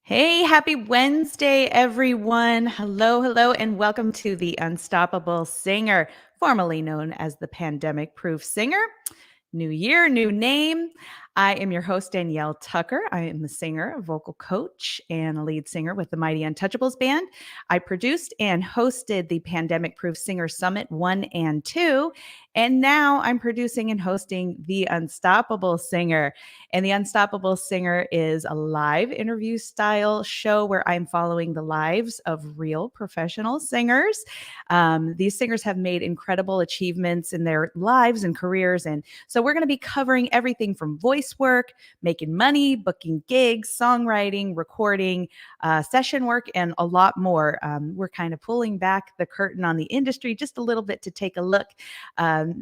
Hey, happy Wednesday, everyone. Hello, hello, and welcome to the Unstoppable Singer, formerly known as the Pandemic Proof Singer. New year, new name. I am your host, Danielle Tucker. I am a singer, a vocal coach, and a lead singer with the Mighty Untouchables band. I produced and hosted the Pandemic Proof Singer Summit 1 and 2. And now I'm producing and hosting the Unstoppable Singer. And the Unstoppable Singer is a live interview style show where I'm following the lives of real professional singers. These singers have made incredible achievements in their lives and careers. And so we're going to be covering everything from voice work, making money, booking gigs, songwriting, recording, session work, and a lot more. We're kind of pulling back the curtain on the industry just a little bit to take a look.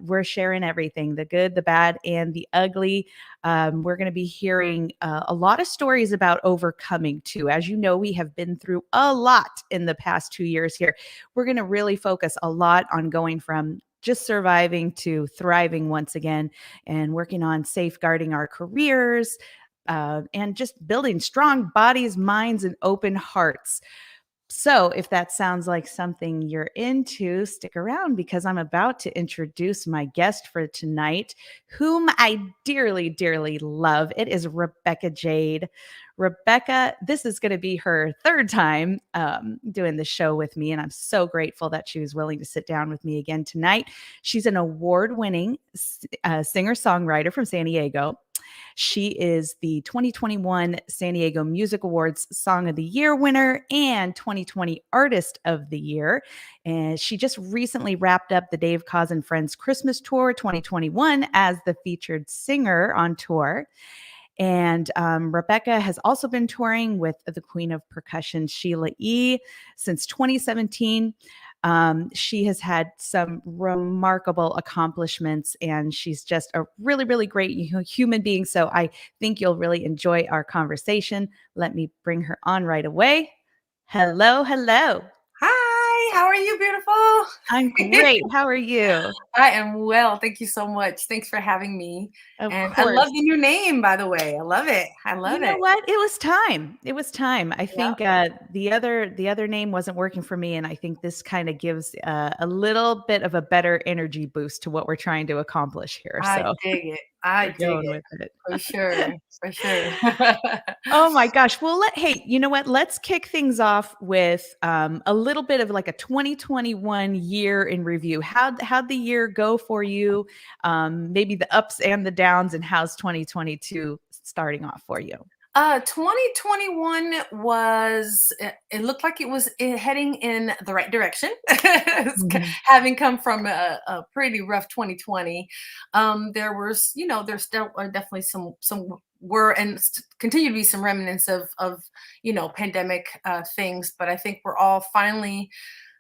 We're sharing everything, the good, the bad, and the ugly. We're going to be hearing a lot of stories about overcoming too. As you know, we have been through a lot in the past 2 years here. We're going to really focus a lot on going from just surviving to thriving once again and working on safeguarding our careers and just building strong bodies, minds, and open hearts. So, if that sounds like something you're into, stick around because I'm about to introduce my guest for tonight, whom I dearly, dearly love. It is Rebecca Jade. Rebecca, this is going to be her third time doing the show with me, and I'm so grateful that she was willing to sit down with me again tonight. She's an award-winning singer-songwriter from San Diego. She is the 2021 San Diego Music Awards Song of the Year winner and 2020 Artist of the Year. And she just recently wrapped up the Dave Koz and Friends Christmas Tour 2021 as the featured singer on tour. And Rebecca has also been touring with the Queen of Percussion, Sheila E, since 2017. She has had some remarkable accomplishments, and she's just a really, really great human being. So I think you'll really enjoy our conversation. Let me bring her on right away. Hello, hello. Hi, how are you, beautiful? I'm great. How are you? I am well. Thank you so much. Thanks for having me. Of And I love course. the new name, by the way. I love it. I You love know it. what? It was time. It was time. I Yep. think the other name wasn't working for me, and I think this kind of gives a little bit of a better energy boost to what we're trying to accomplish here. I So dig it. I we're dig going it. with it. For sure. For sure. Oh my gosh. Well, hey, you know what? Let's kick things off with a little bit of like a 2021 year in review. How'd the year go for you? Maybe the ups and the downs, and how's 2022 starting off for you? 2021 it looked like it was heading in the right direction. Mhm. Having come from a pretty rough 2020, there was, there still are definitely some were and continue to be some remnants of pandemic things, but I think we're all finally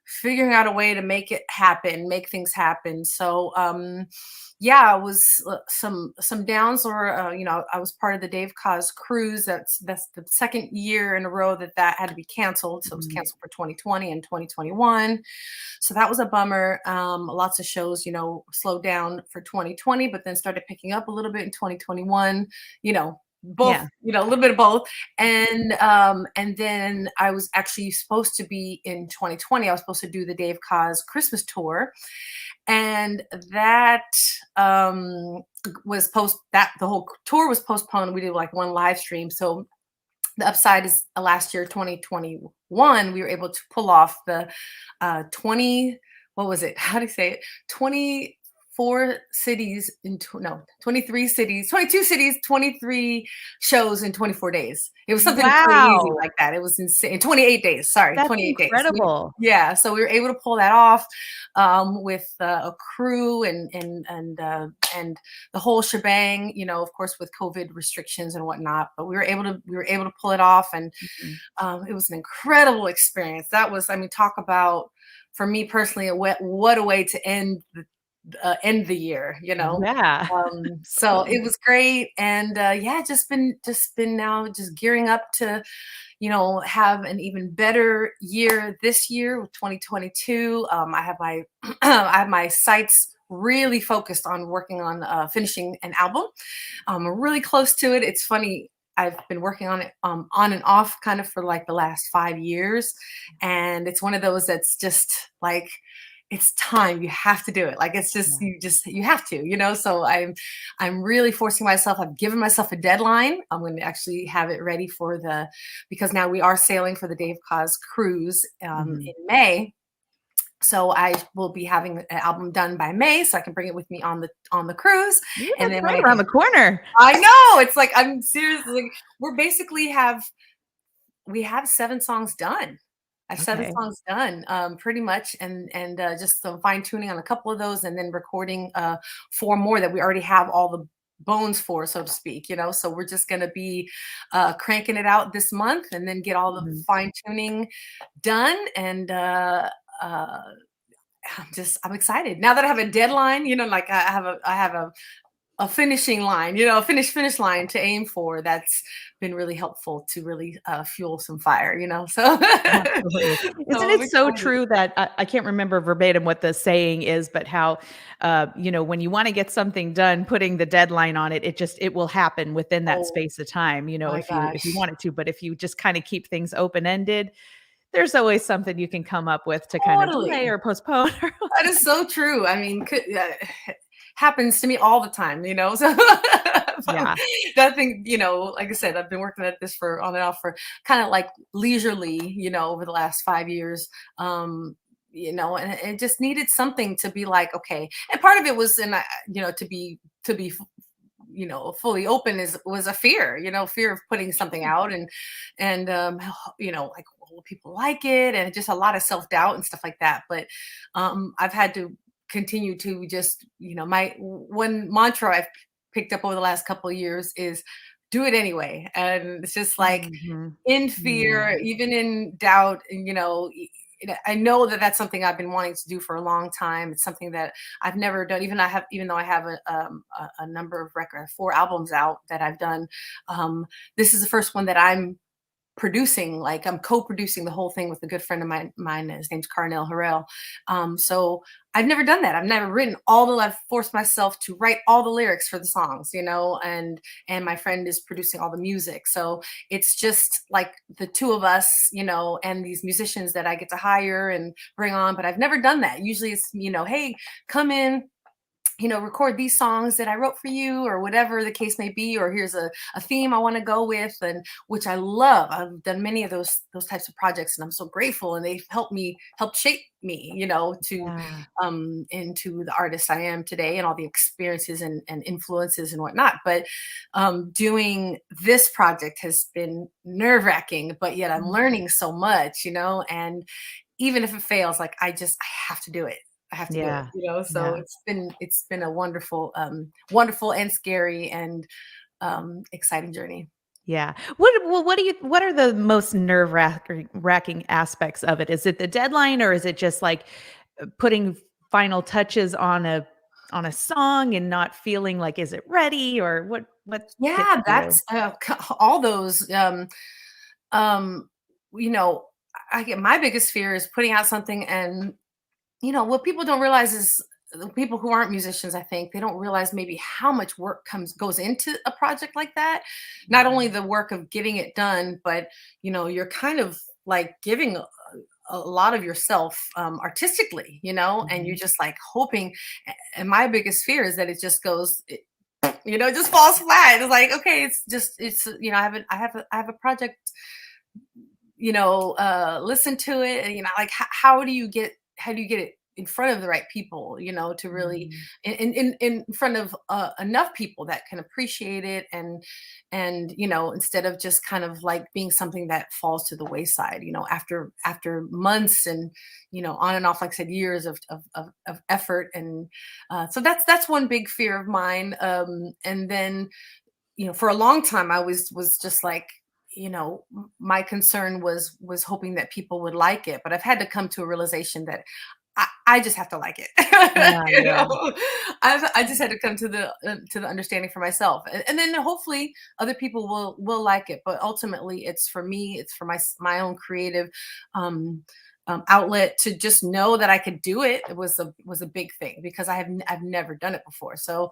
figuring out a way to make it happen, make things happen. So yeah, it was some downs, or I was part of the Dave Koz cruise. That's the second year in a row that had to be canceled. So it was Mhm. canceled for 2020 and 2021. So that was a bummer. Lots of shows, slowed down for 2020, but then started picking up a little bit in 2021. Both, Yeah. a little bit of both. And then I was actually supposed to be in 2020. I was supposed to do the Dave Koz Christmas tour, and that the whole tour was postponed. We did like one live stream. So the upside is last year, 2021, we were able to pull off the 20, what was it? How do you say it? 24 cities no, 23 cities, 22 cities, 23 shows in 24 days. It was something crazy Wow. like that. It was insane. 28 days, sorry, That's 28 days. incredible. Yeah, so we were able to pull that off with a crew and the whole shebang. Of course, with COVID restrictions and whatnot, but we were able to pull it off, and Mhm. it was an incredible experience. That was, I mean, talk about, for me personally, what a way to end the year. Yeah. So Absolutely. it was great, and yeah, just been now just gearing up to have an even better year this year with 2022. I have my I have my sights really focused on working on finishing an album. I'm really close to it. It's funny. I've been working on it on and off kind of for like the last 5 years. And it's one of those that's just like, it's time. You have to do it. Like it's just Yeah. you have to, So I'm really forcing myself. I've given myself a deadline. I'm going to actually have it ready because now we are sailing for the Dave Cause cruise Mhm. in May. So I will be having an album done by May, so I can bring it with me on the cruise. Ooh, And that's then when right I around get, the corner. I know it's like I'm seriously like, we have 7 songs done. I have 7 Okay. songs done, pretty much, and just some fine tuning on a couple of those, and then recording 4 more that we already have all the bones for, so to speak. So we're just going to be cranking it out this month, and then get all the Mhm. fine tuning done, and uh, I'm excited now that I have a deadline. Like I have a finishing line, a finish line to aim for. That's been really helpful to really fuel some fire. So Absolutely. Isn't so I'm it so excited. true that I can't remember verbatim what the saying is, but how, when you want to get something done, putting the deadline on it, it will happen within that Oh space of time, my if you gosh, want it to. But if you just kind of keep things open ended, there's always something you can come up with to kind of delay totally. or postpone. That is so true. I mean, happens to me all the time. So Yeah. that thing, like I said, I've been working at this for on and off for kind of like leisurely, over the last 5 years. And it just needed something to be like, okay. And part of it was, to be fully open was a fear, fear of putting something out, and like, will people like it, and just a lot of self-doubt and stuff like that. But I've had to continue to just, my one mantra I've picked up over the last couple of years is do it anyway. And it's just like, Mhm. in Yeah. fear, even in doubt, and I know that that's something I've been wanting to do for a long time. It's something that I've never done. Even though I have a number of records, 4 albums out that I've done. This is the first one that I'm producing. Like, I'm co-producing the whole thing with a good friend of mine. His name's Carnell Harrell. So I've never done that. I've never written I've forced myself to write all the lyrics for the songs, and my friend is producing all the music. So it's just like the two of us, and these musicians that I get to hire and bring on. But I've never done that. Usually it's, hey, come in, record these songs that I wrote for you, or whatever the case may be, or here's a theme I want to go with, and which I love. I've done many of those types of projects, and I'm so grateful, and they've helped shape me, to Yeah. into the artist I am today, and all the experiences and influences and whatnot. But doing this project has been nerve-wracking, but yet I'm Mm. learning so much, and even if it fails, like I have to do it. I have to do it, Yeah. So Yeah. it's been a wonderful and scary and exciting journey. Yeah. What are the most nerve-wracking aspects of it? Is it the deadline, or is it just like putting final touches on a song and not feeling like, is it ready, or what hits Yeah, you? that's all those. Um, you know, I get my biggest fear is putting out something, and what people don't realize is the people who aren't musicians, I think they don't realize maybe how much work goes into a project like that. Not only Mhm. the work of getting it done, but you're kind of like giving a lot of yourself artistically, and you're Mhm. just like hoping. And my biggest fear is that it just it just falls flat. It's like, okay, I have a project, listen to it, and like, how do you get it in front of the right people, to really Mhm. in front of enough people that can appreciate it, and instead of just kind of like being something that falls to the wayside, after months, and on and off, like I said, years of effort. And so that's one big fear of mine. And then, for a long time, I was just like, my concern was hoping that people would like it. But I've had to come to a realization that I just have to like it. Yeah, you yeah. know, I just had to come to the understanding for myself, and then hopefully other people will like it. But ultimately, it's for me. It's for my own creative um, outlet, to just know that I could do it. It was a big thing, because I've never done it before. So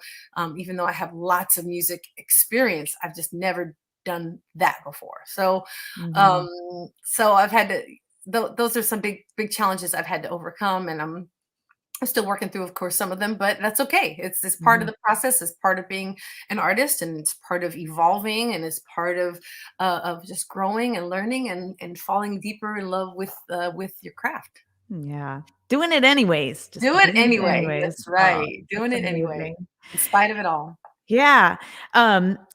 even though I have lots of music experience, I've just never done that before. So, Mhm. so I've had to. Those are some big challenges I've had to overcome, and I'm still working through, of course, some of them, but that's okay. It's part of Mhm. the process. It's part of being an artist, and it's part of evolving, and it's part of just growing and learning and falling deeper in love with your craft. Yeah. Doing it anyways, just Do it doing it anyway. anyways. That's Oh, right. that's Doing it anyway, amazing. in spite of it all. Yeah.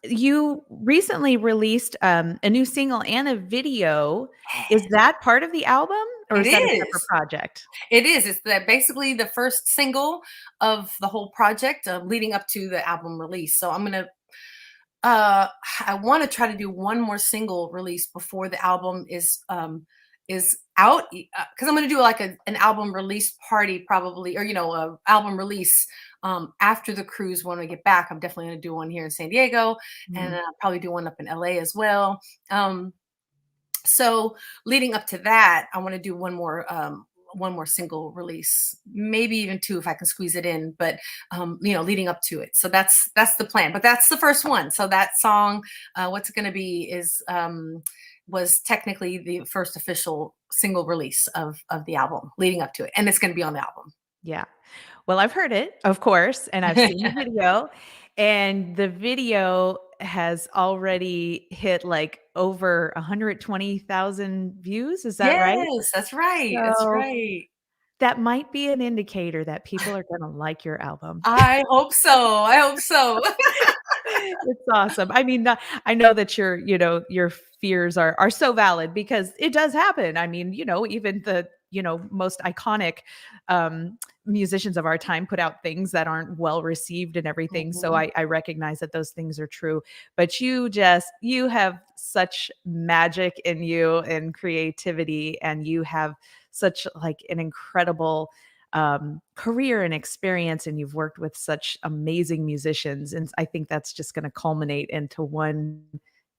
You recently released, a new single and a video. Is that part of the album, or It is that a separate is. project? It is. It's basically the first single of the whole project, leading up to the album release. So I'm gonna uh I want to try to do one more single release before the album is out, because I'm going to do like an album release party, probably, or a album release after the cruise. When we get back, I'm definitely going to do one here in San Diego, and Mhm. I'll probably do one up in LA as well. So leading up to that, I want to do one more single release, maybe even two if I can squeeze it in, but leading up to it. So that's the plan. But that's the first one. So that song, what's it going to be, is was technically the first official single release of the album leading up to it, and it's going to be on the album. Yeah. Well, I've heard it, of course, and I've seen the video, and the video has already hit, like, over 120,000 views, is that right? Yes, that's right. That's So, right. that might be an indicator that people are gonna like your album. I hope so. I hope so. It's awesome. I mean, I know that your fears are so valid because it does happen. I mean, even the, most iconic, musicians of our time put out things that aren't well received and everything. So Mhm. I recognize that those things are true. But you have such magic in you and creativity, and you have such like an incredible career and experience, and you've worked with such amazing musicians, and I think that's just going to culminate into one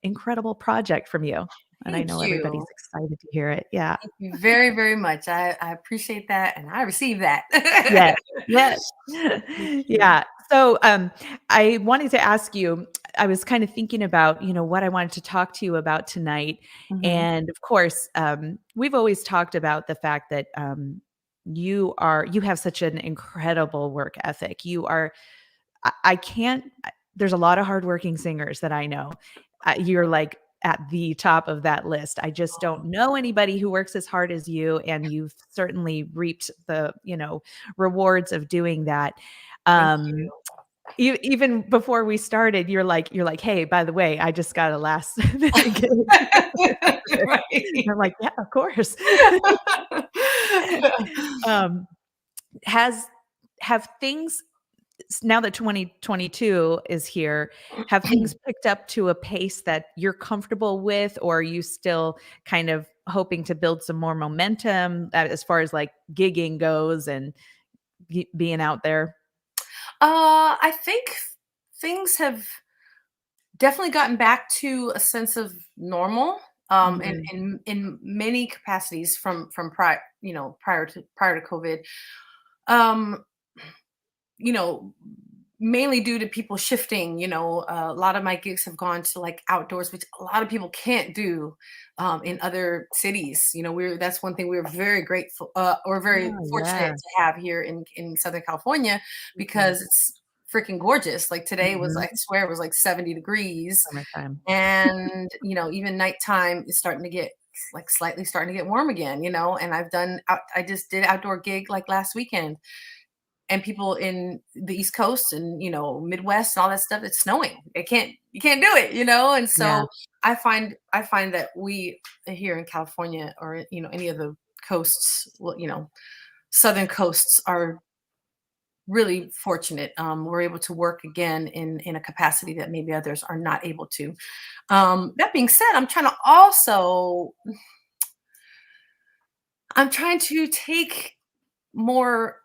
incredible project from you, and I Thank know everybody's you. excited to hear it. Yeah. Thank you very, very much. I appreciate that, and I receive that. Yes. Yes. Thank you. Yeah. So, I wanted to ask you, I was kind of thinking about, what I wanted to talk to you about tonight. Mhm. And of course, we've always talked about the fact that, you have such an incredible work ethic. I can't, there's a lot of hardworking singers that I know. You're like at the top of that list. I just don't know anybody who works as hard as you, and you've certainly reaped the, rewards of doing that. Thank Um, you. even before we started, you're like, "Hey, by the way, I just got a last minute gig." Right. I'm like, "Yeah, of course." Um, has have things now that 2022 is here, have things picked up to a pace that you're comfortable with, or are you still kind of hoping to build some more momentum as far as like gigging goes and being out there? I think things have definitely gotten back to a sense of normal, in Mhm. many capacities from prior to COVID. Um, you know, Mainly due to people shifting. A lot of my gigs have gone to like outdoors, which a lot of people can't do in other cities. That's one thing we're very grateful, or very Oh, fortunate yeah. to have here in Southern California, Mhm. because it's freaking gorgeous. Like today was, I Mhm. swear, it was like 70 degrees, Summertime. and even nighttime is starting to get like slightly starting to get warm again. And I just did outdoor gig like last weekend, and people in the East Coast and Midwest and all that stuff, it's snowing. You can't do it. And Yeah. so I find that we here in California, or any of the coasts, well, southern coasts, are really fortunate. We're able to work again in a capacity that maybe others are not able to. That being said, I'm trying to take more,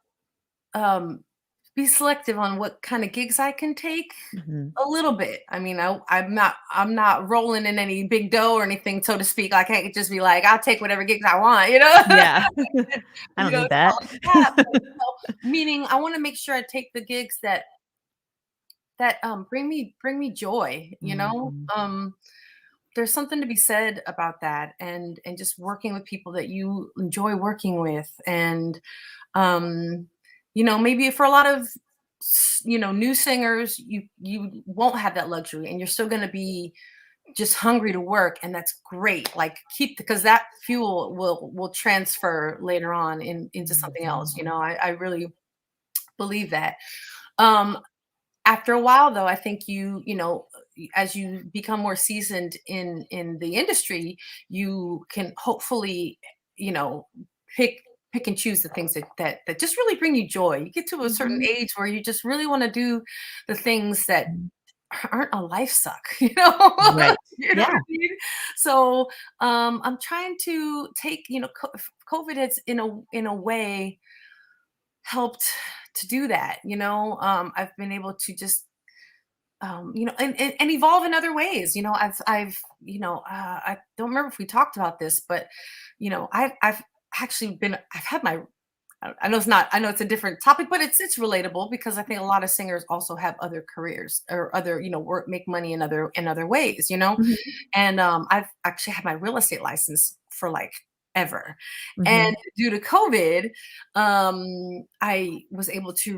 um, be selective on what kind of gigs I can take, Mhm. a little bit. I mean, I'm not rolling in any big dough or anything, so to speak. I can't just be like, I'll take whatever gigs I want, Yeah. I don't need It's not that. like that. But, meaning I want to make sure I take the gigs that bring me joy. Mhm. there's something to be said about that, and just working with people that you enjoy working with, and maybe for a lot of new singers, you won't have that luxury, and you're still going to be just hungry to work, and that's great. Like, keep, because that fuel will transfer later on into something else. I really believe that. um After a while, though, I think as you become more seasoned in the industry, you can hopefully, you know pick and choose the things that just really bring you joy. You get to a certain Mhm. age where you just really want to do the things that Mhm. aren't a life suck, you know? Right. You know what I Yeah. mean? So, I'm trying to take, COVID has, in a way, helped to do that. I've been able to just, and evolve in other ways. I don't remember if we talked about this, but, I've actually I've had my, I know it's not, I know it's a different topic, but it's relatable, because I think a lot of singers also have other careers, or other, work, make money in other ways, Mhm. and I've actually had my real estate license for like ever. And Mhm. due to COVID, I was able to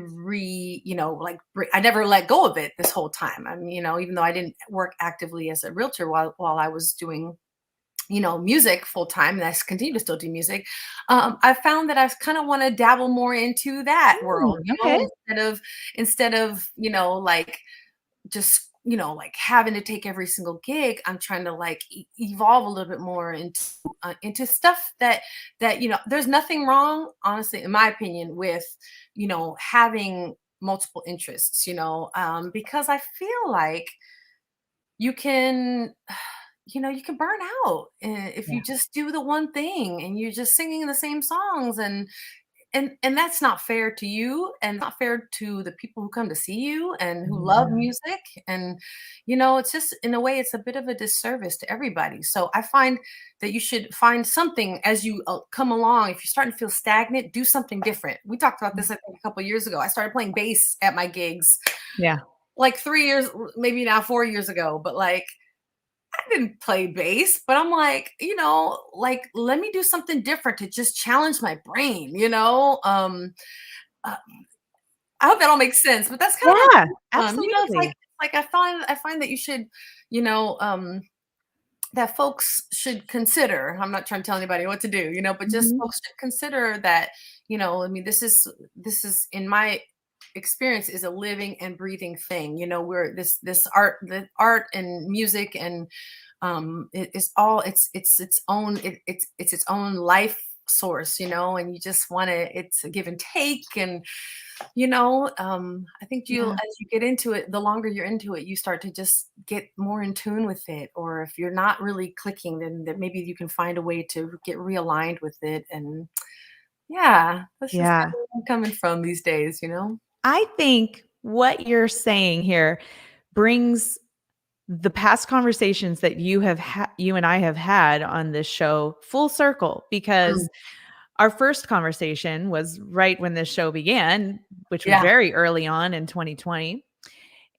I never let go of it this whole time. I mean, even though I didn't work actively as a realtor while I was doing, music full time, and I continue to still do music. I found that I kind of want to dabble more into that world, Okay. instead of, like, just, like, having to take every single gig. I'm trying to, like, evolve a little bit more into stuff that there's nothing wrong, honestly, in my opinion, with, having multiple interests, because I feel like you can you can burn out, if you Yeah. just do the one thing and you're just singing the same songs, and that's not fair to you, and not fair to the people who come to see you and who love Yeah. music. And it's just, in a way, it's a bit of a disservice to everybody. So I find that you should find something as you come along. If you're starting to feel stagnant, do something different. We talked about this, I think, a couple of years ago. I started playing bass at my gigs Yeah. like 3 years, maybe now 4 years ago, but, like, I didn't play bass, but I'm like, like, let me do something different to just challenge my brain. Uh, I hope that all makes sense, but that's kind of Yeah. how, Absolutely. it's like I find that you should, you know, um, that folks should consider. I'm not trying to tell anybody what to do, but just Mhm. folks should consider that, I mean, this is in my experience, is a living and breathing thing. Where this art, the art and music, and it's all, its own, it's its own life source, and you just want to, it's a give and take. And I think, Yeah. as you get into it, the longer you're into it, you start to just get more in tune with it. Or if you're not really clicking, then that maybe you can find a way to get realigned with it. And yeah, that's just kind Yeah. of where I'm coming from these days. I think what you're saying here brings the past conversations that you and I have had on this show full circle, Mm, because our first conversation was right when this show began, which was yeah. very early on in 2020.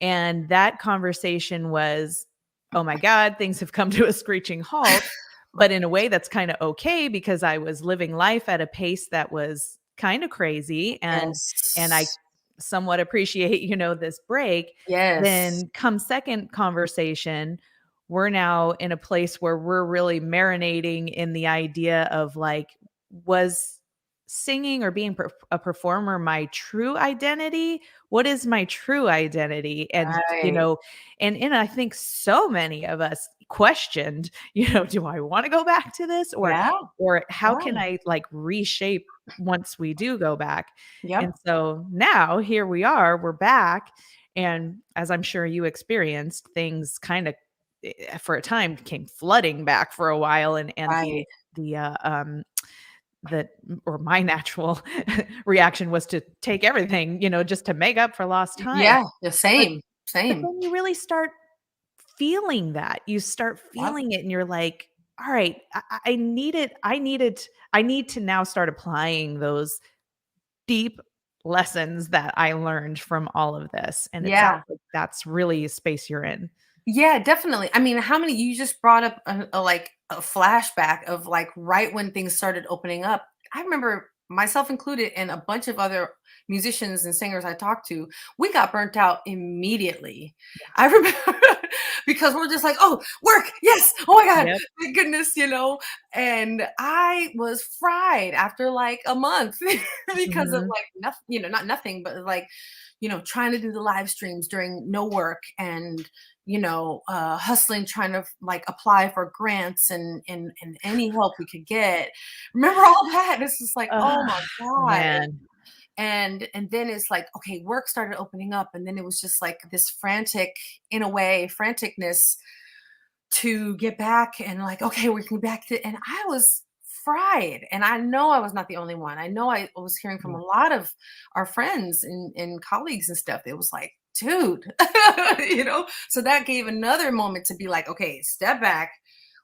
And that conversation was, oh my God, things have come to a screeching halt, but in a way that's kind of okay, because I was living life at a pace that was kind of crazy, and I Yes. somewhat appreciate, this break. Yes. Then come second conversation, we're now in a place where we're really marinating in the idea of, like, was singing or being a performer my true identity? What is my true identity? And, Right. I think so many of us questioned, do I want to go back to this, Yeah. or how can Yeah. I, like, reshape once we do go back? And Yep. so now here we are, we're back. And as I'm sure you experienced, things kind of, for a time, came flooding back for a while, and Right. the that or my natural reaction was to take everything, just to make up for lost time. Yeah. The But same. but Same. then you really start feeling that. You start Yep. feeling it, and you're like, "All right, I need it. I need to now start applying those deep lessons that I learned from all of this." And it sounds Yeah. like that's really a space you're in. Yeah, definitely. I mean, how many you just brought up like a flashback of like right when things started opening up. I remember myself included and a bunch of other musicians and singers I talked to, we got burnt out immediately. I remember because we're just like, oh, work, yes, oh my God, Yep. thank goodness, And I was fried after like a month because of Mhm. like nothing, not nothing, but like, trying to do the live streams during no work and hustling, trying to like apply for grants and any help we could get. Remember all that? This is like, oh Ugh, my God. man. And then it's like, okay, work started opening up, and then it was just like this frantic, in a way, franticness to get back and like, okay, we can back to, and I was fried. And I know I was not the only one. I know I was hearing from Yeah. a lot of our friends and colleagues and stuff. It was like, dude, so that gave another moment to be like, okay, step back,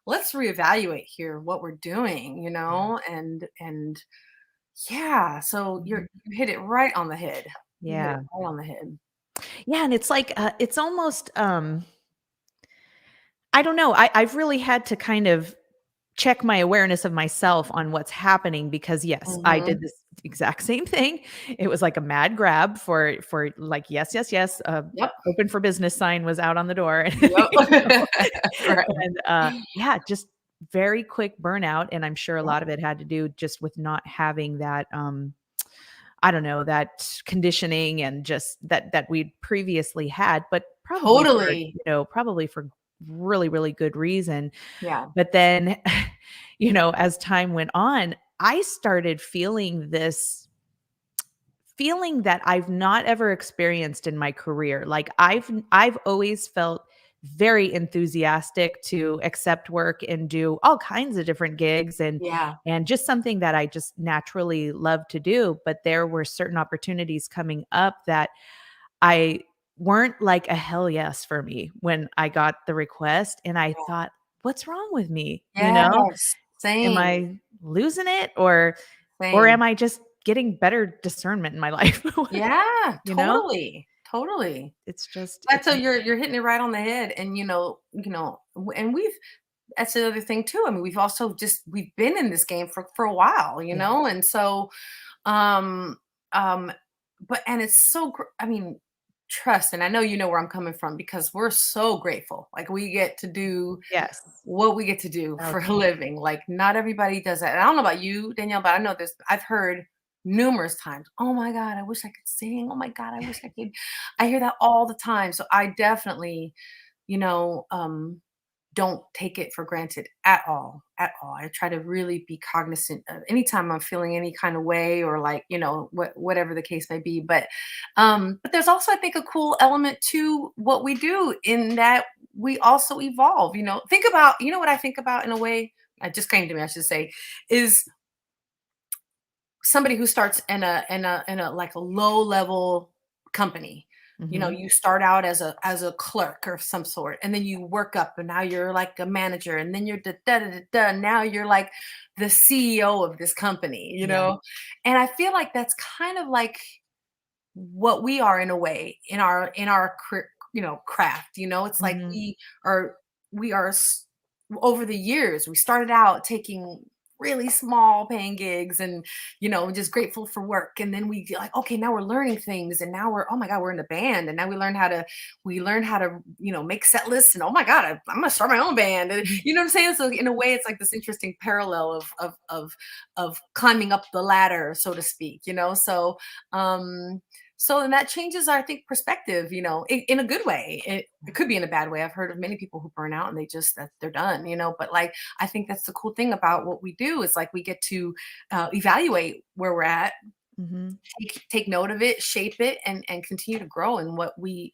let's reevaluate here what we're doing, and yeah, so Mhm. you hit it right on the head. You hit it Yeah. right on the head. Yeah, and it's like, it's almost, I don't know, I've really had to kind of check my awareness of myself on what's happening because, yes, I did Mhm. this exact same thing. It was like a mad grab for like, yes, yes, yes, Yep. open for business sign was out on the door. Yep. You know? Right. And, yeah, just very quick burnout, and I'm sure a Yep. lot of it had to do just with not having that, I don't know, that conditioning and just that we'd previously had, but Totally. probably for really, really good reason. Yeah. But then, as time went on, I started feeling this feeling that I've not ever experienced in my career. Like I've always felt very enthusiastic to accept work and do all kinds of different gigs Yeah. and just something that I just naturally love to do, but there were certain opportunities coming up that I weren't like a hell yes for me when I got the request, and I thought, "What's wrong with me?" Yes. Am Same. I losing it, or Same. am I just getting better discernment in my life? Yeah, You know? totally. Totally. It's just That's it's so you're hitting it right on the head. And and that's the other thing too. I mean, we've been in this game for a while, Yeah. and so um um and it's I mean, trust, and I know you know where I'm coming from, because we're so grateful. Like, we get to do Yes. what we get to do for a 1000. living. Like, not everybody does that. And I don't know about you, Danielle, but I know this. I've heard numerous times, oh my God, I wish I could sing. Oh my God, I wish I could. I hear that all the time. So I definitely, you know, um, don't take it for granted at all, at all. I try to really be cognizant of anytime I'm feeling any kind of way, or like, whatever the case may be. But there's also, I think, a cool element to what we do, in that we also evolve. Think about, what I think about, in a way, it just came to me, I should say, is somebody who starts in a like a low level company. Mhm. You start out as a clerk of some sort, and then you work up, and now you're like a manager, and then you're da, da, da, da, da, now you're like the CEO of this company. Yeah. And I feel like that's kind of like what we are, in a way, in our craft. It's like Mhm. we are over the years, we started out taking really small paying gigs, and just grateful for work, and then we get like, okay, now we're learning things, and now we're, oh my God, we're in a band, and now we learn how to make set lists, and oh my God, I'm gonna start my own band, and Mhm. you know what I'm saying. So in a way, it's like this interesting parallel of climbing up the ladder, so to speak. Um and that changes, I think, perspective, in a good way. It could be in a bad way. I've heard of many people who burn out, and they're done, but like, I think that's the cool thing about what we do, is like we get to evaluate where we're at, Mhm. take note of it, shape it, and continue to grow in what we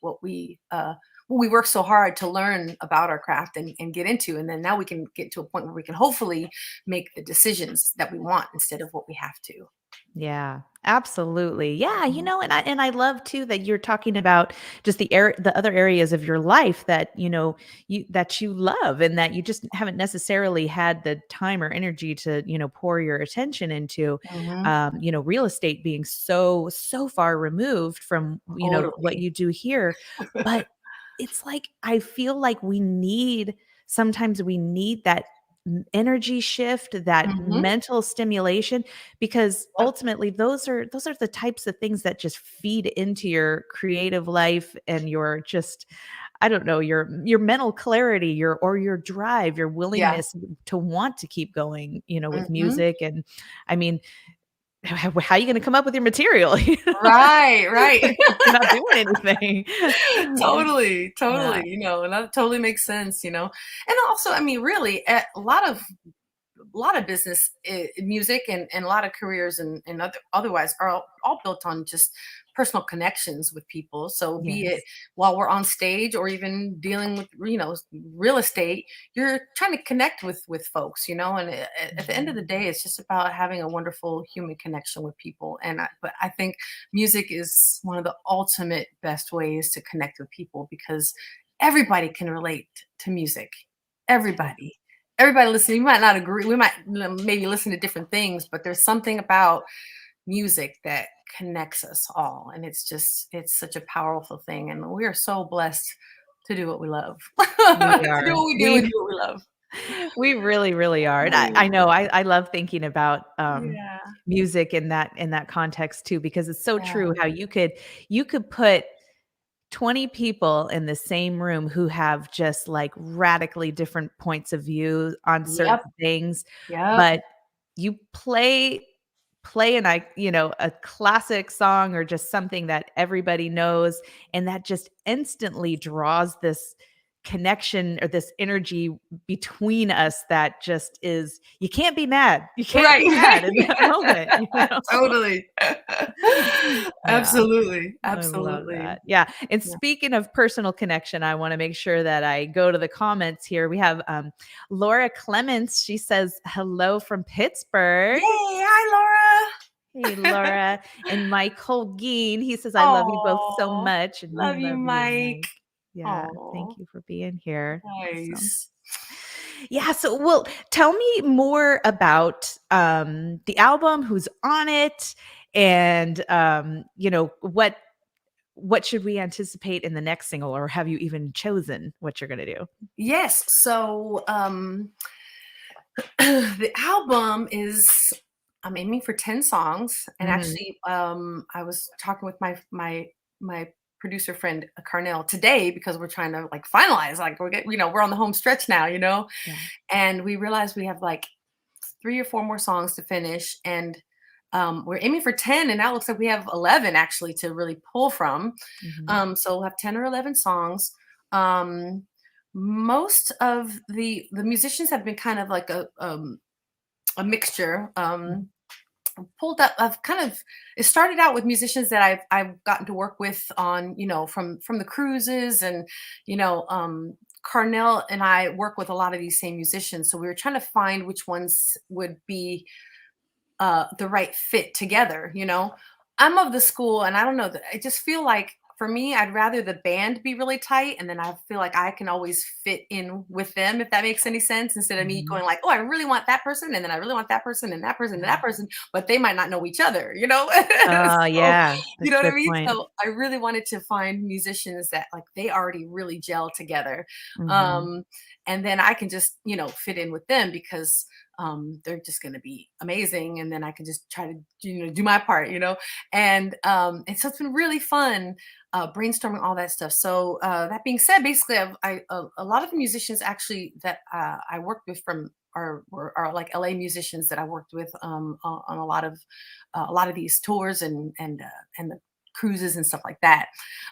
work so hard to learn about our craft, and get into. And then now we can get to a point where we can hopefully make the decisions that we want, instead of what we have to. Yeah, absolutely. Yeah, Mhm. and I love too that you're talking about just the other areas of your life that, you love and that you just haven't necessarily had the time or energy to, pour your attention into. Mhm. Real estate being so far removed from, what Totally. you do here. But it's like, I feel like sometimes we need that energy shift, that Mhm. mental stimulation, because Yep. ultimately those are the types of things that just feed into your creative life and your just, I don't know, your mental clarity, your drive, your Yeah. willingness to want to keep going, with Mhm. music. And I mean, how are you going to come up with your material? Right, right. You're not doing anything. Totally, Yeah. totally, and that totally makes sense, and also, I mean, really, a lot of business, music, and a lot of careers and otherwise are all built on just personal connections with people. So be it Yes. while we're on stage or even dealing with real estate, you're trying to connect with folks, and at the end of the Mhm. day, it's just about having a wonderful human connection with people. But I think music is one of the ultimate best ways to connect with people because everybody can relate to music. Yeah. Everybody listening, we might not agree. We might maybe listen to different things, but there's something about music that connects us all. And it's such a powerful thing. And we are so blessed to do what we love, We to do are. what we do and do what we love. We really, really are. And I Mm. know I love thinking about Yeah. music in that context too, because it's so Yeah. true how you could put 20 people in the same room who have just like radically different points of view on Yep. certain things, Yep. but you play a classic song or just something that everybody knows, and that just instantly draws this connection or this energy between us that just is, you can't be mad. You can't Right. be mad in that moment, Totally. Yeah. Absolutely. I love Absolutely. that. Yeah. And Yeah. speaking of personal connection, I want to make sure that I go to the comments here. We have Laura Clements. She says hello from Pittsburgh. Yay. Hi, Hey, Laura. Laura. And Mike Holguin, he says, I love you both so Oh, much. And we love you, love you, Mike. Mike. Yeah. Oh, Thank you for being here. Awesome. nice. Yeah. So, well, tell me more about the album, who's on it, and, what should we anticipate in the next single, or have you even chosen what you're going to do? Yes. So, the album is, I'm aiming for 10 songs. And Mhm. actually, I was talking with my producer friend Carnell today because we're trying to like finalize, like we're on the home stretch now, Yeah. and we realized we have like 3 or 4 more songs to finish. And we're aiming for 10, and now it looks like we have 11 actually to really pull from. Mhm. So we'll have 10 or 11 songs. Um, Most of the musicians have been kind of like a mixture. Mhm. Pulled up. I've kind of It started out with musicians that I've gotten to work with on, from the cruises, and you know Carnell and I work with a lot of these same musicians, so we were trying to find which ones would be the right fit together. I'm of the school, and I don't know that I just feel like for me, I'd rather the band be really tight, and then I feel like I can always fit in with them, if that makes any sense, instead of me Mhm. going like, oh, I really want that person, and then I really want that person, and that person, and that Yeah. person, but they might not know each other, Oh, so, yeah. you That's know a what I good mean? point. So I really wanted to find musicians that like they already really gel together, Mhm. um, and then I can just fit in with them because they're just going to be amazing, and then I can just try to do my part, and so it's been really fun brainstorming all that stuff. So that being said, basically a lot of the musicians actually that I worked with from are like LA musicians that I worked with on a lot of these tours and the cruises and stuff like that.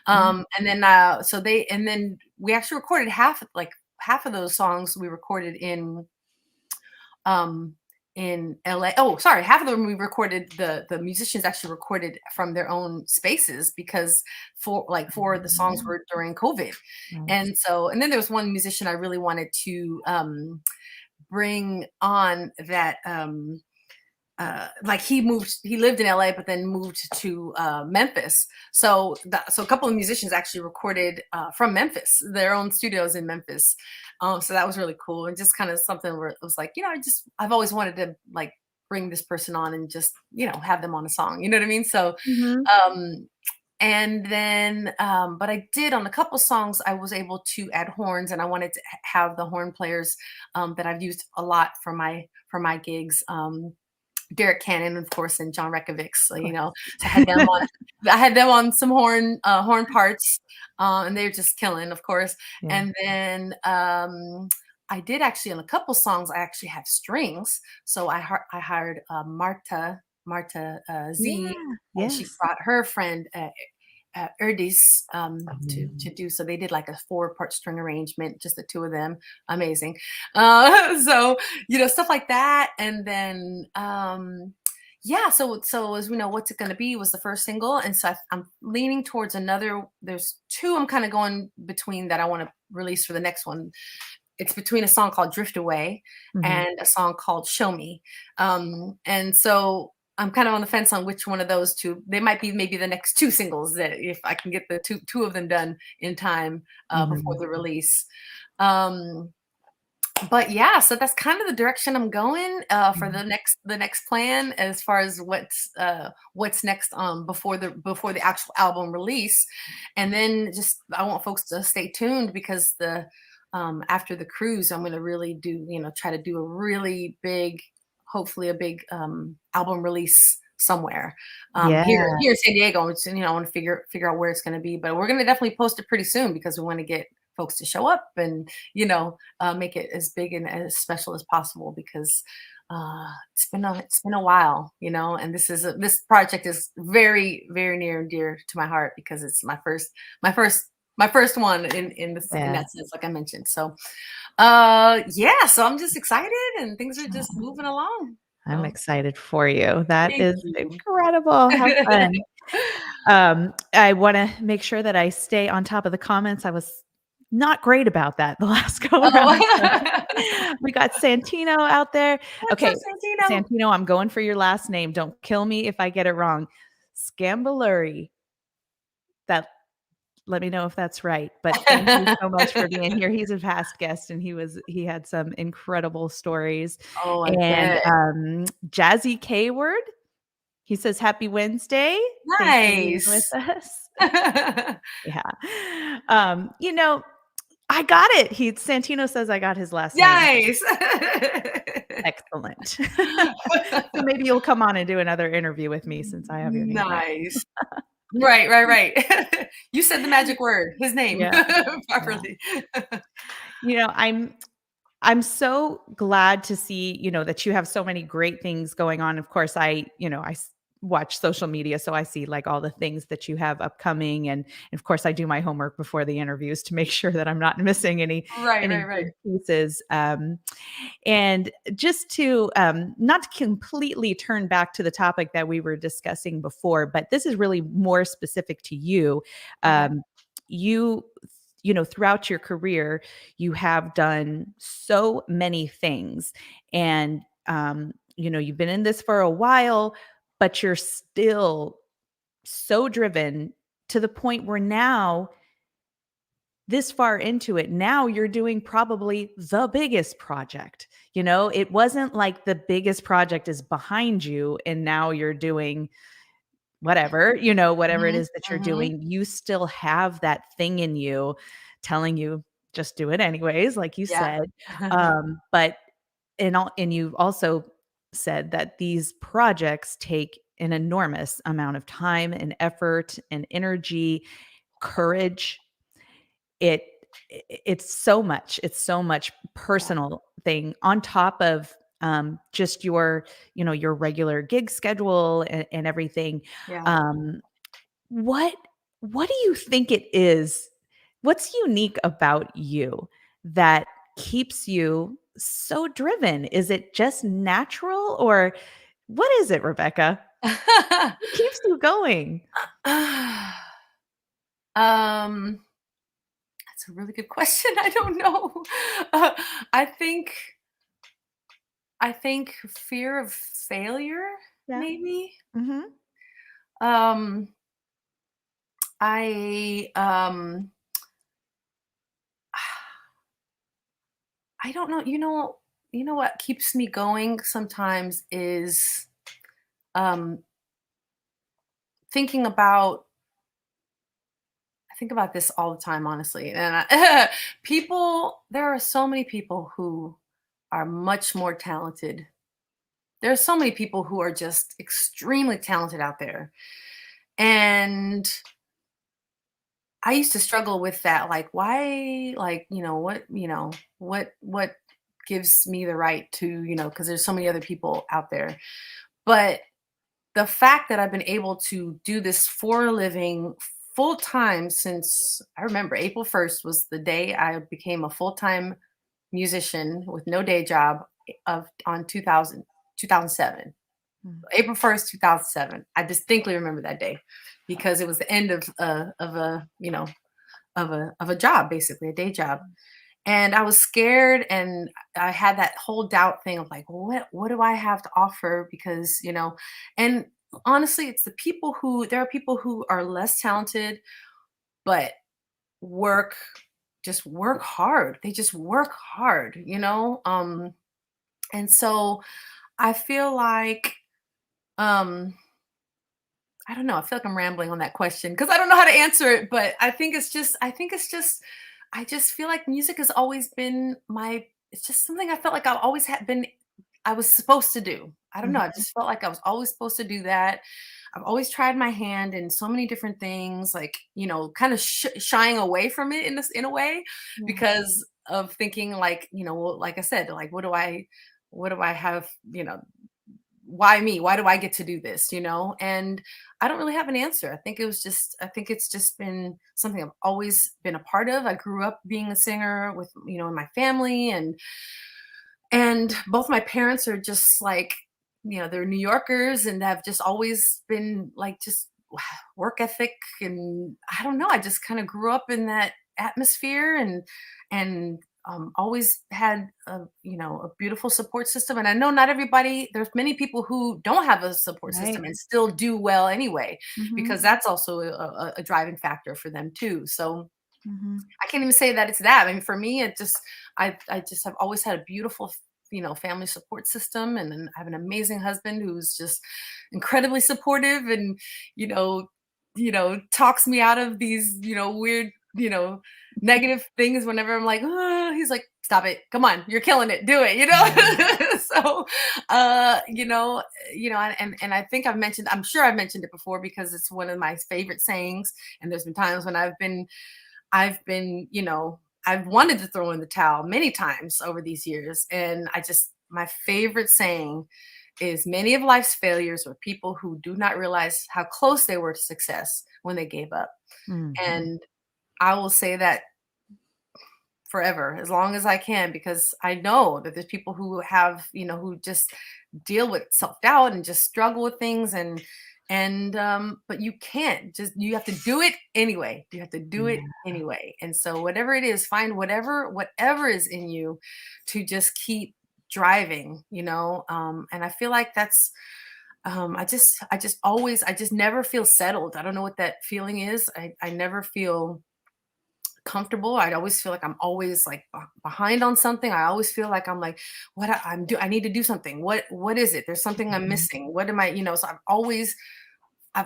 Mhm. And then we actually recorded half of those songs we recorded um in LA. Oh, sorry, half of them we recorded, the musicians actually recorded from their own spaces because for the songs Mhm. were during COVID. Nice. And then there was one musician I really wanted to bring on that like he lived in LA but then moved to Memphis. So a couple of musicians actually recorded from Memphis, their own studios in Memphis. So that was really cool, and just kind of something where it was like, I've always wanted to like bring this person on and just have them on a song, you know what I mean? So Mhm. um And then, but I did on a couple songs, I was able to add horns, and I wanted to have the horn players that I've used a lot for my gigs. Derek Cannon, of course, and John Rekovic. So, Of course. so I had them on some horn parts, and they're just killing, of course. Yeah. And then I did actually on a couple songs, I actually have strings. So I hired Marta Yeah. Z, and she Yes. brought her friend Erdis to Mm. do. So they did like a 4-part string arrangement, just the two of them. Amazing. So stuff like that. And then yeah, so as we know, what's it going to be was the first single, and so I'm leaning towards another. There's two I'm kind of going between that I want to release for the next one. It's between a song called Drift Away Mhm. and a song called Show Me. And so I'm kind of on the fence on which one of those two. They might be maybe the next two singles, that if I can get the two of them done in time before Mhm. the release. Um, but yeah, so that's kind of the direction I'm going for Mhm. the next plan as far as what's next before the actual album release. And then just I want folks to stay tuned, because the after the cruise, I'm going to really try to do a really big, hopefully a big album release somewhere here Yeah. in San Diego. Which, I want to figure out where it's going to be, but we're going to definitely post it pretty soon, because we want to get folks to show up and make it as big and as special as possible, because it's been a while, and this project is very, very near and dear to my heart, because it's my first one in Yeah. that sense, like I mentioned. So yeah, so I'm just excited, and things are just moving along. I'm So excited for you. That thank is you. incredible. How fun. I wanna make sure that I stay on top of the comments. I was not great about that the last go around. So Oh. we got Santino out there. What's up, Okay, Santino? Santino, I'm going for your last name. Don't kill me if I get it wrong. Scambaluri. That Let me know if that's right, but thank you so much for being here. He's a past guest, and he had some incredible stories. Oh, I And, bet. Jazzy K-Word, he says, "Happy Wednesday. Thanks for being with Nice. us." Yeah. I got it. Santino says I got his last name. Nice. Excellent. So maybe you'll come on and do another interview with me since I have your name right. Nice. Right, right, right. You said the magic word, his name Yeah, yeah. properly. I'm so glad to see, that you have so many great things going on. Of course, watch social media, so I see like all the things that you have upcoming, and of course, I do my homework before the interviews to make sure that I'm not missing Right, any right, right. big pieces. And just to not to completely turn back to the topic that we were discussing before, but this is really more specific to you. Okay. Um, you throughout your career, you have done so many things, and you've been in this for a while, but you're still so driven to the point where now, this far into it, now you're doing probably the biggest project. It wasn't like the biggest project is behind you and now you're doing whatever it Mhm, is that you're mhm. doing. You still have that thing in you telling you, just do it anyways, like you Yeah. said. But and you've also said that these projects take an enormous amount of time and effort and energy, courage. It it's so much Yeah, personal thing on top of, just your regular gig schedule and everything. yeah. Um, what what do you think it is? What's unique about you that keeps you so driven? Is it just natural, or what is it, Rebecca? What keeps you going? Um, that's a really good question. I don't know. Uh, I think I think fear of failure, Yeah. maybe. Mhm. Um, I I don't know. You know what keeps me going sometimes is um thinking about think about this all the time, honestly. And there are so many people who are much more talented. There are so many people who are just extremely talented out there. And I used to struggle with that. Like, why, like, what gives me the right to, because there's so many other people out there. But the fact that I've been able to do this for a living full time since I remember April 1st was the day I became a full time musician with no day job on 2007. Mm. April 1st, 2007. I distinctly remember that day because it was the end of a job, basically a day job. And I was scared, and I had that whole doubt thing of like, what do I have to offer? Because, and honestly, there are people who are less talented, but just work hard. They just work hard, and so I feel like, I don't know. I feel like I'm rambling on that question because I don't know how to answer it, but I just feel like music has always been it's just something I felt like I've always I was supposed to do. I don't know. I Mhm. just felt like I was always supposed to do that. I've always tried my hand in so many different things, like, kind of shying away from it in a way, Yeah. because of thinking like, well, like I said, like, what do I have, why me? Why do I get to do this? And I don't really have an answer. I think it's just been something I've always been a part of. I grew up being a singer with, in my family, and both my parents are just like, they're New Yorkers and have just always been like, just work ethic. And I don't know, I just kind of grew up in that atmosphere, and always had a beautiful support system. And I know not everybody, there's many people who don't have a support Right. system and still do well anyway, Mhm. because that's also a driving factor for them too. So Mhm. I can't even say that it's that. I mean, for me, I just have always had a beautiful, family support system, and then I have an amazing husband who's just incredibly supportive, and you know, talks me out of these, weird, negative things whenever I'm like, oh, he's like, stop it, come on, you're killing it, do it, so, and I think I'm sure I've mentioned it before because it's one of my favorite sayings, and there's been times when I've been, I've wanted to throw in the towel many times over these years. And my favorite saying is, many of life's failures were people who do not realize how close they were to success when they gave up. Mhm. And I will say that forever, as long as I can, because I know that there's people who have, who just deal with self-doubt and just struggle with things, but you have to do it anyway. You have to do it Yeah. anyway. And so whatever it is, find whatever is in you to just keep driving, and I feel like that's I just never feel settled. I don't know what that feeling is. I never feel comfortable. I'd always feel like I'm always like behind on something. I always feel like I'm like, I need to do something. What is it? There's something I'm Mhm. missing. What am I, so I've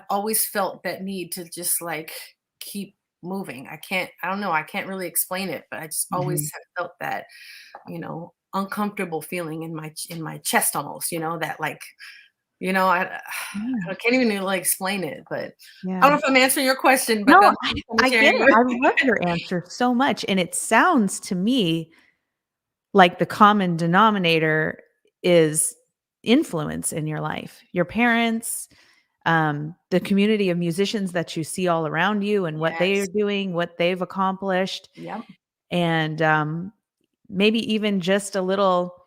always felt that need to just like keep moving. I don't know. I can't really explain it, but I just always Mhm. have felt that, uncomfortable feeling in my chest almost, that like, Yeah. I can't even really explain it, but I don't Yeah. know if I'm answering your question, but No, I'm I kind of I get sharing it. it. I love your answer so much, and it sounds to me like the common denominator is influence in your life. Your parents, the community of musicians that you see all around you and what they are Yes. doing, what they've accomplished, Yep. and, maybe even just a little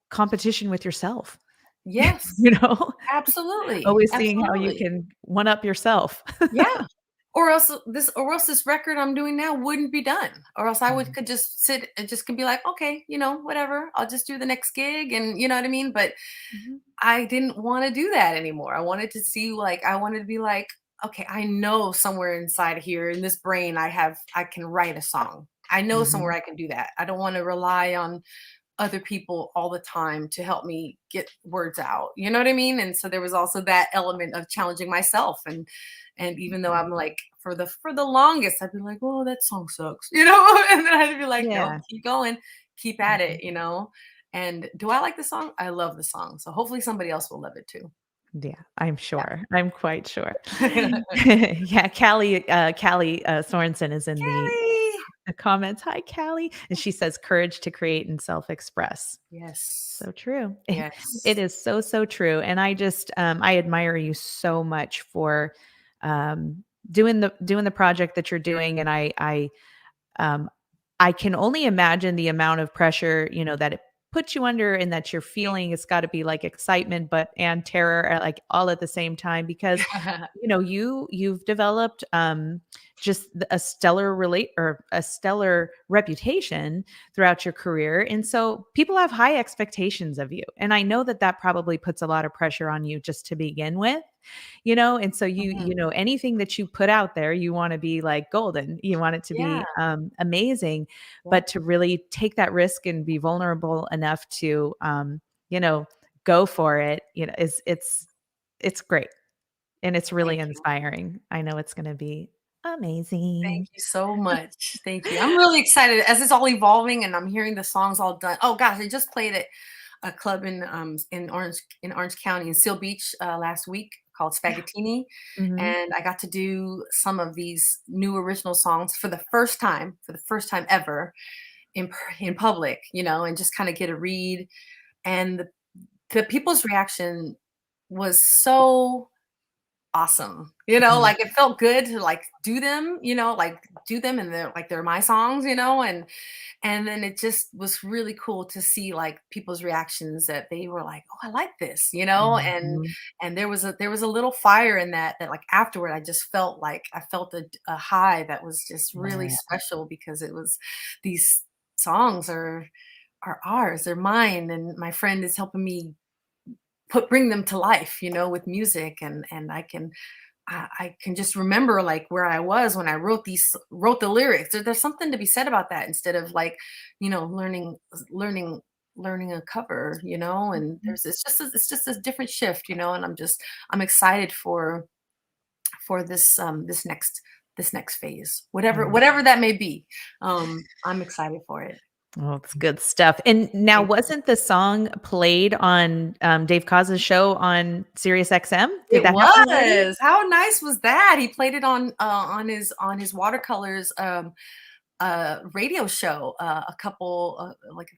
competition with yourself, Yes. you know? Absolutely. Always seeing how you Absolutely. can one up yourself. Yeah. Or else this record I'm doing now wouldn't be done. Or else I would Mhm. could just sit and just could be like, okay, whatever. I'll just do the next gig, and you know what I mean? But Mhm. I didn't want to do that anymore. I wanted to be like, okay, I know somewhere inside here in this brain I can write a song. I know somewhere Mhm. I can do that. I don't want to rely on other people all the time to help me get words out. You know what I mean? And so there was also that element of challenging myself. And even though I'm like, for the longest, I'd be like, oh, that song sucks, you know? And then I'd be like, no, Yeah. keep going, keep at Mhm. it, you know? And do I like the song? I love the song. So hopefully somebody else will love it too. Yeah, I'm Yeah. sure. I'm quite sure. Yeah, Callie Sorensen is in Kelly. the comments. Hi, Callie. And she says, courage to create and self-express. Yes. So true. It Yes. is so, so true. And I just, I admire you so much for doing the project that you're doing. And um, I can only imagine the amount of pressure, that it puts you under and that you're feeling. It's got to be like excitement, and terror, like all at the same time, because you've developed just a stellar a stellar reputation throughout your career, and so people have high expectations of you, and I know that that probably puts a lot of pressure on you just to begin with. And so Mhm. anything that you put out there, you want to be like golden, you want it to Yeah. be amazing, Yeah. but to really take that risk and be vulnerable enough to you know go for it, it's great, and it's really Thank you. inspiring. I know it's going to be Thank amazing. you so much. Thank you. I'm really excited as it's all evolving and I'm hearing the songs all done. Oh gosh, I just played at a club in Orange County in Seal Beach last week called Spaghettini, Mhm. and I got to do some of these new original songs for the first time ever in public, and just kind of get a read. And the people's reaction was so awesome. Mhm. Like it felt good to like do them and they're my songs, and then it just was really cool to see like people's reactions that they were like, "Oh, I like this," Mhm. and there was a little fire in that like afterward I felt a high that was just really Yeah. special because it was these songs are ours, they're mine, and my friend is helping me bring them to life, with music, and I can just remember like where I was when I wrote the lyrics. There's something to be said about that instead of like, learning learning a cover, and Mhm. it's just a different shift, and I'm excited for this next phase, whatever Yeah. whatever that may be. I'm excited for it. Well, it's good stuff. And now, Thank you. wasn't the song played on Dave Cause's show on Sirius XM? Did It that happen already? was. How nice was that? He played it on his watercolors radio show a couple like at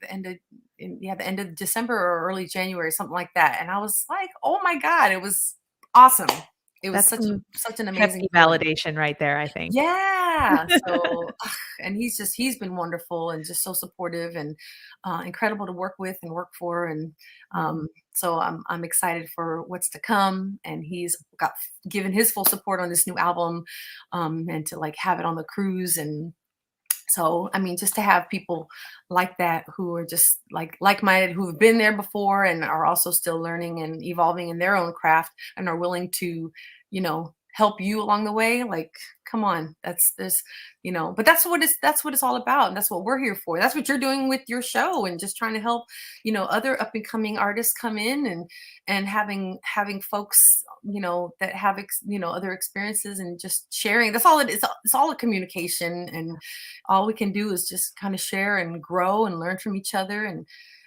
the end of December or early January, something like that. And I was like, "Oh my God, it was awesome." It was That's some such an amazing hefty feeling. validation right there, I think. Yeah. So, and he's been wonderful and just so supportive and incredible to work with and work for. And Mhm. so I'm excited for what's to come. And he's given his full support on this new album, and to like have it on the cruise. And so, I mean, just to have people like that who are just like-minded, who've been there before and are also still learning and evolving in their own craft and are willing to, help you along the way. Like, come on, but that's what it's all about. And that's what we're here for. That's what you're doing with your show and just trying to help, other up and coming artists come in and having folks, that have, other experiences and just sharing. That's all it is. It's all a communication, and all we can do is just kind of share and grow and learn from each other Mhm.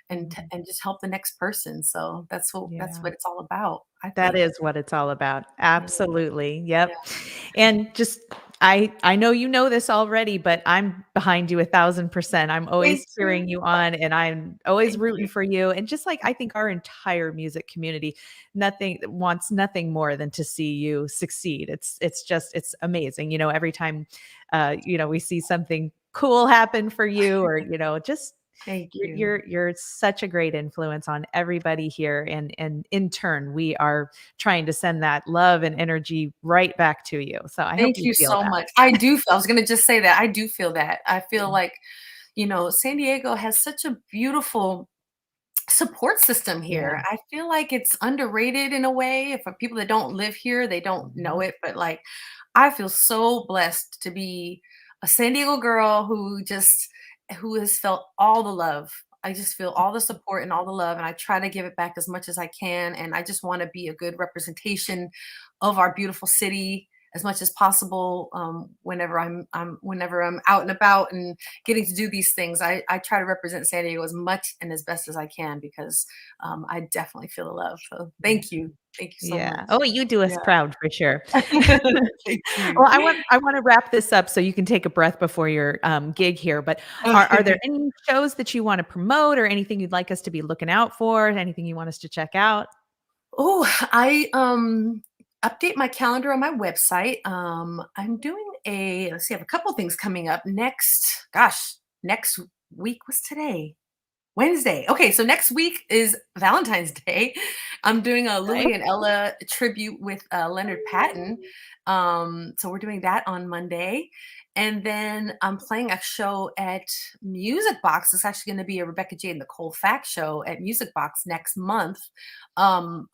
and just help the next person. So that's Yeah. what it's all about, I That think. is what it's all about. Yeah, Absolutely. yeah. Yep. And just I know you know this already, but I'm behind you 1,000%. I'm Thank always you. cheering you on, and I'm always Thank rooting you. for you. And just like I think our entire music community nothing wants nothing more than to see you succeed. It's amazing. Every time we see something cool happen for you, or just Thank you're you. you're you're such a great influence on everybody here, and in turn we are trying to send that love and energy right back to you. So I hope Thank you you feel so that. much. I was gonna just say that. I do feel that. I feel like, San Diego has such a beautiful support system Yeah. here. I feel like it's underrated in a way. For people that don't live here, they don't know Mhm. it, but like I feel so blessed to be a San Diego girl who has felt all the love I just feel all the support and all the love, and I try to give it back as much as I can. And I just want to be a good representation of our beautiful city as much as possible. Whenever I'm out and about and getting to do these things, I try to represent San Diego as much and as best as I can, because I definitely feel the love. So thank you so much. Yeah. Oh, you do us Yeah. proud for sure. Thank you. Well, I want to wrap this up so you can take a breath before your gig here. But are there any shows that you want to promote, or anything you'd like us to be looking out for? Anything you want us to check out? Oh, I update my calendar on my website. I'm doing let's see, I have a couple things coming up next week. Was today? Wednesday. Okay, so next week is Valentine's Day. I'm doing a Right. Louis and Ella tribute with Leonard Patton. So we're doing that on Monday. And then I'm playing a show at Music Box. It's actually going to be a Rebecca Jade and the Cole Fact show at Music Box next month, on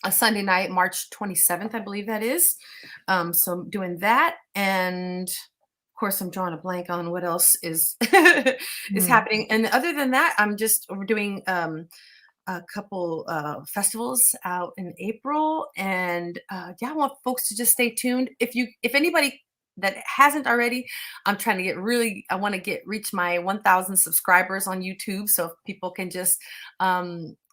a Sunday night, March 27th, I believe that is. So I'm doing that. And of course, I'm drawing a blank on what else is is happening. And other than that, we're doing a couple festivals out in April. And yeah, I want folks to just stay tuned. If anybody that hasn't already, I'm trying to I want to reach my 1,000 subscribers on YouTube. So if people can just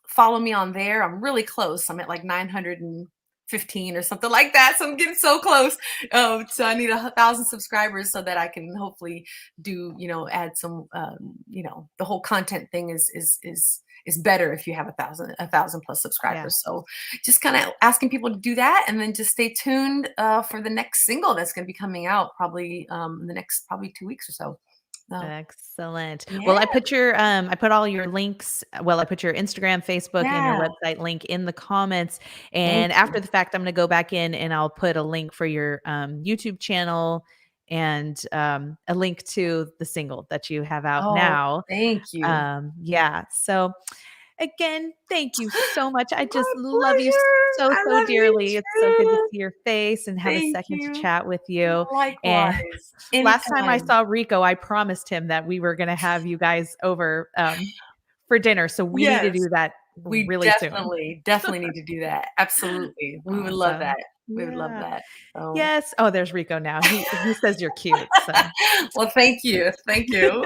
follow me on there. I'm really close. I'm at like 915 or something like that. So I'm getting so close. So I need 1,000 subscribers so that I can hopefully do, add some, the whole content thing is better if you have 1,000 plus subscribers. Yeah. So just kind of asking people to do that, and then just stay tuned for the next single that's going to be coming out probably in the next 2 weeks or so. Excellent. Yeah. Well, I put all your links. Well, I put your Instagram, Facebook, and your Yeah. website link in the comments. Thank And you. after the fact, I'm going to go back in and I'll put a link for your YouTube channel, and a link to the single that you have out Oh, now. thank you. Yeah. So again, thank you so much. I just My love you pleasure. so, I so love you dearly. It's so good to too. see your face and have a Thank second to you. chat with you. And Likewise. last time I Anytime. saw Rico, I promised him that we were going to have you guys over for dinner. So we need to Yes. do that We really soon. definitely need to do that. Absolutely. We would love Awesome. that. We would love Yeah. that. So. Yes. Oh, there's Rico now. He says you're cute. So Well, thank you. Thank you.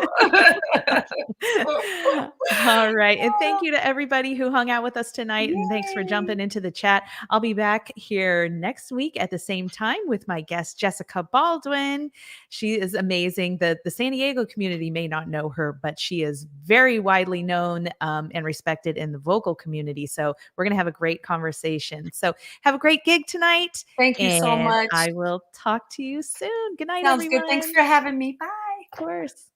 all right. And thank you to everybody who hung out with us tonight. And thanks for Yay. jumping into the chat. I'll be back here next week at the same time with my guest, Jessica Baldwin. She is amazing. The San Diego community may not know her, but she is very widely known and respected in the vocal community. So we're going to have a great conversation. So have a great gig tonight. Thank you so And much. I will talk to you soon. Good night, Sounds everyone. good. Thanks for having me. Bye. Of course.